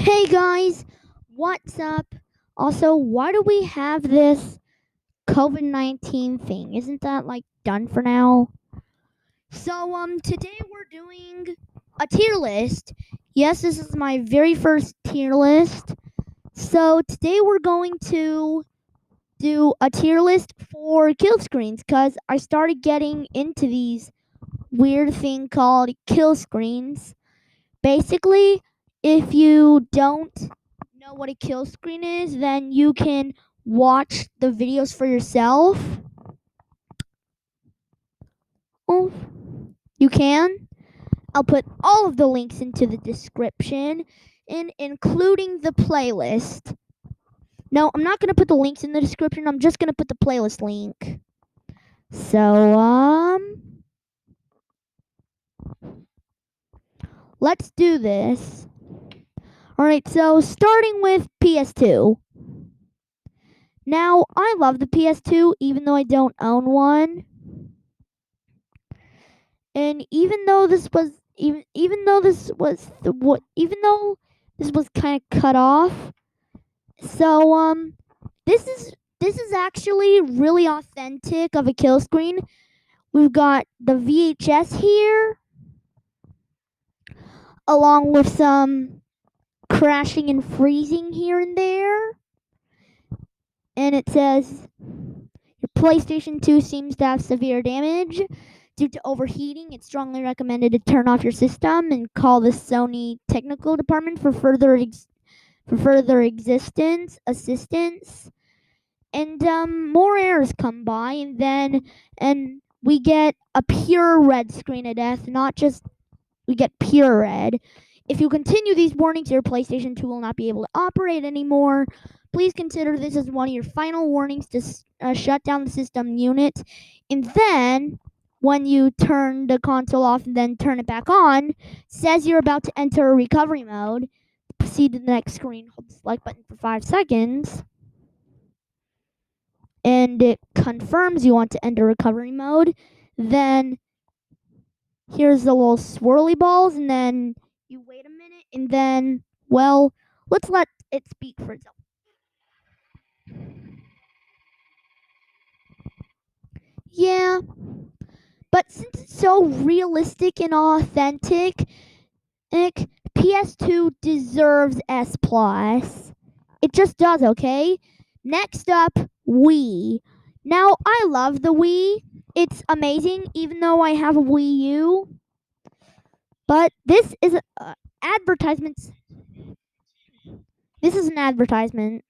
Hey guys, what's up? Also, why do we have this COVID-19 thing? Isn't that like done for now? Today we're doing a tier list. Yes, this is my very first tier list. So today we're going to do a tier list for kill screens because I started getting into these weird thing called kill screens. Basically, if you don't know what a kill screen is, then you can watch the videos for yourself. Oh, you can. I'll put all of the links into the description, including the playlist. No, I'm not going to put the links in the description. I'm just going to put the playlist link. So, let's do this. Alright, so starting with PS2. Now, I love the PS2 even though I don't own one. And even though this was even though this was the what even though this was kind of cut off. So this is actually really authentic of a kill screen. We've got the VHS here along with some crashing and freezing here and there. And it says your PlayStation 2 seems to have severe damage due to overheating. It's strongly recommended to turn off your system and call the Sony technical department for further assistance. And more errors come by, and we get a pure red screen of death, not just we get pure red. If you continue these warnings, your PlayStation 2 will not be able to operate anymore. Please consider this as one of your final warnings to shut down the system unit. And then, when you turn the console off and then turn it back on, says you're about to enter a recovery mode. Proceed to the next screen. Hold the select button for 5 seconds. And it confirms you want to enter recovery mode. Then here's the little swirly balls, and then you wait a minute, and then, well, let's let it speak for itself. Yeah, but since it's so realistic and authentic, PS2 deserves S+. It just does, okay? Next up, Wii. Now, I love the Wii. It's amazing, even though I have a Wii U. But this is advertisements. This is an advertisement.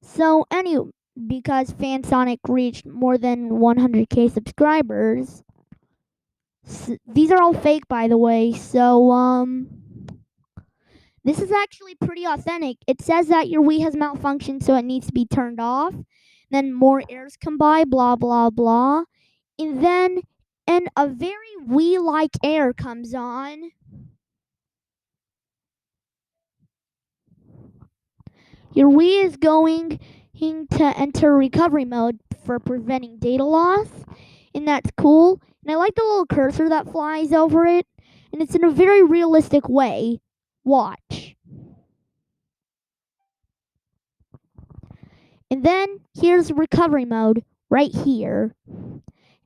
So, anyway, because Fansonic reached more than 100K subscribers. These are all fake, by the way. So, this is actually pretty authentic. It says that your Wii has malfunctioned, so it needs to be turned off. Then more errors come by, blah, blah, blah. And then a very Wii-like error comes on. Your Wii is going to enter recovery mode for preventing data loss, and that's cool. And I like the little cursor that flies over it, and it's in a very realistic way. Watch. And then here's recovery mode right here.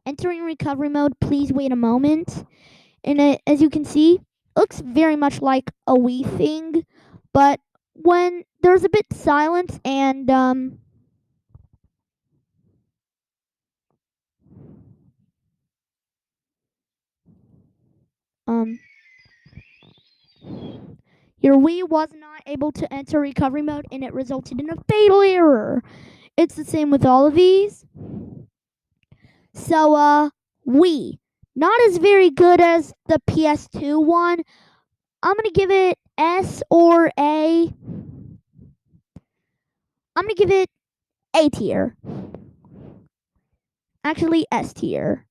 Entering recovery mode, please wait a moment. And as you can see, it looks very much like a Wii thing, but when there's a bit silence and your Wii was not able to enter recovery mode and it resulted in a fatal error. It's the same with all of these. So, Wii. Not as very good as the PS2 one. I'm going to give it S or A. I'm going to give it A tier. Actually, S tier.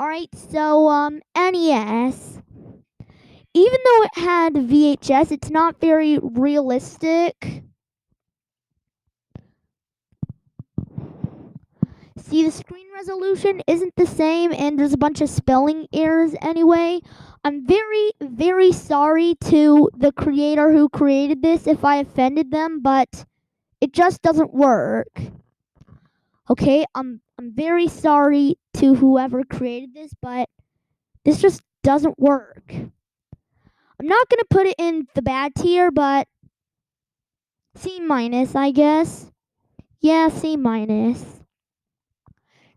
Alright, so, NES. Even though it had VHS, it's not very realistic. See, the screen resolution isn't the same, and there's a bunch of spelling errors anyway. I'm very, very sorry to the creator who created this if I offended them, but it just doesn't work. Okay, I'm very sorry to whoever created this, but this just doesn't work. I'm not gonna put it in the bad tier, but C minus, I guess. Yeah, C minus.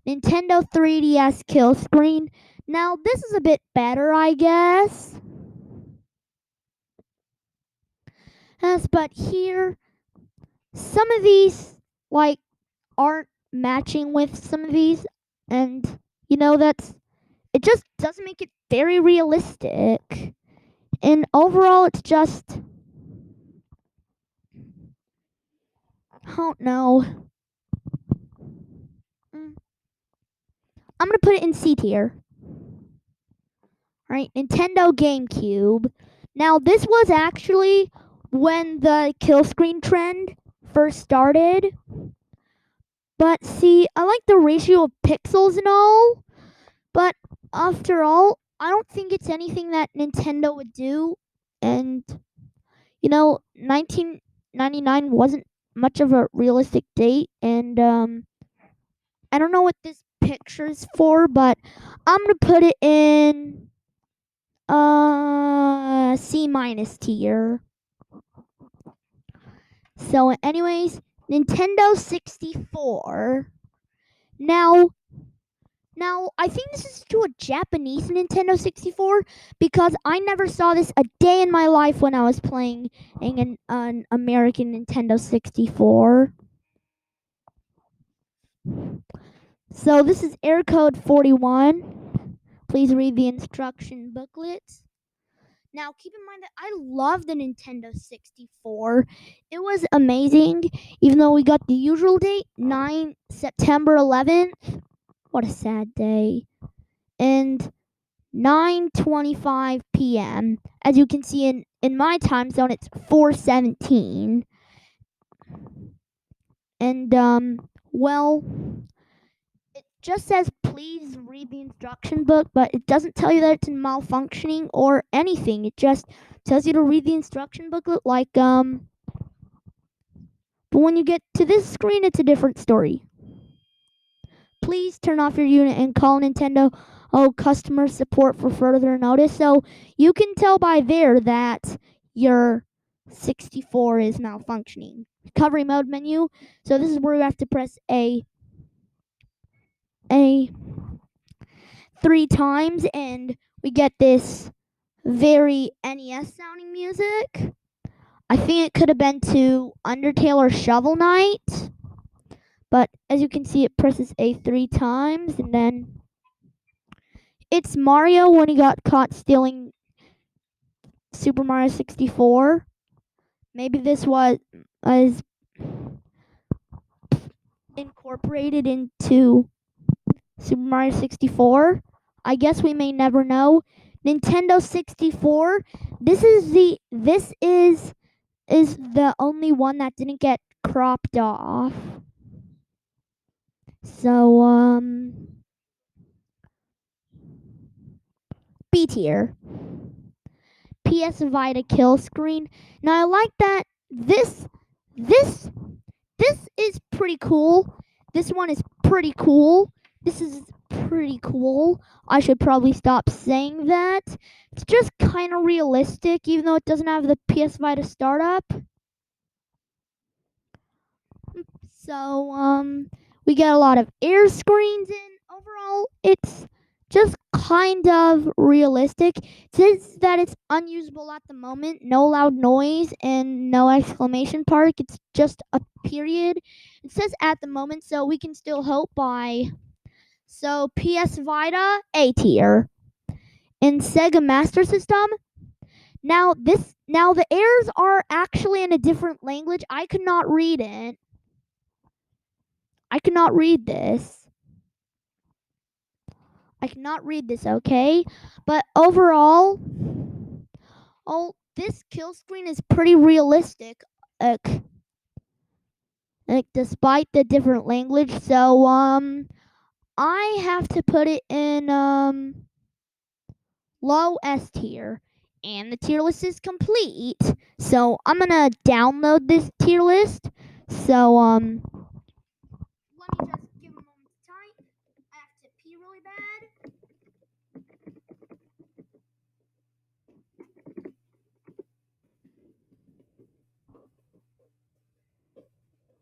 Nintendo 3DS Killscreen. Now this is a bit better, I guess. Yes, but here some of these like aren't matching with some of these, and that's it. Just doesn't make it very realistic. And overall, it's just I don't know. I'm gonna put it in C tier. Right, Nintendo GameCube. Now this was actually when the kill screen trend first started. But see, I like the ratio of pixels and all, but after all, I don't think it's anything that Nintendo would do. And 1999 wasn't much of a realistic date, and I don't know what this picture's for, but I'm gonna put it in C minus tier. So, anyways, Nintendo 64. Now, I think this is to a Japanese Nintendo 64 because I never saw this a day in my life when I was playing an American Nintendo 64. So this is error code 41. Please read the instruction booklets. Now, keep in mind that I love the Nintendo 64. It was amazing, even though we got the usual date, September 11th. What a sad day. And 9:25 p.m. As you can see in my time zone, it's 4:17. And well, it just says please read the instruction book, but it doesn't tell you that it's malfunctioning or anything. It just tells you to read the instruction booklet but when you get to this screen, it's a different story. Please turn off your unit and call Nintendo customer support for further notice. So you can tell by there that your 64 is malfunctioning. Recovery mode menu. So this is where you have to press A 3 times, and we get this very NES sounding music. I think it could have been to Undertale or Shovel Knight. But as you can see, it presses A 3 times, and then it's Mario when he got caught stealing Super Mario 64. Maybe this was incorporated into Super Mario 64. I guess we may never know. Nintendo 64. This is the only one that didn't get cropped off. So B tier. PS Vita Killscreen. Now I like that this is pretty cool. This one is pretty cool. This is pretty cool. I should probably stop saying that. It's just kind of realistic, even though it doesn't have the PS Vita startup. So we get a lot of air screens in. Overall, it's just kind of realistic. It says that it's unusable at the moment, no loud noise and no exclamation mark. It's just a period. It says at the moment, so we can still hope by. So PS Vita A tier. In Sega Master System. Now the errors are actually in a different language. I could not read it. I cannot read this. I cannot read this, okay? But overall, this kill screen is pretty realistic. Like, despite the different language. So I have to put it in low S tier. And the tier list is complete. So I'm gonna download this tier list. So let me just give a moment of time. I have to pee really bad.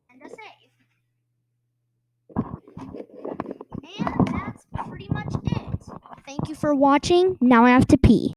And a save. And that's pretty much it. Thank you for watching. Now I have to pee.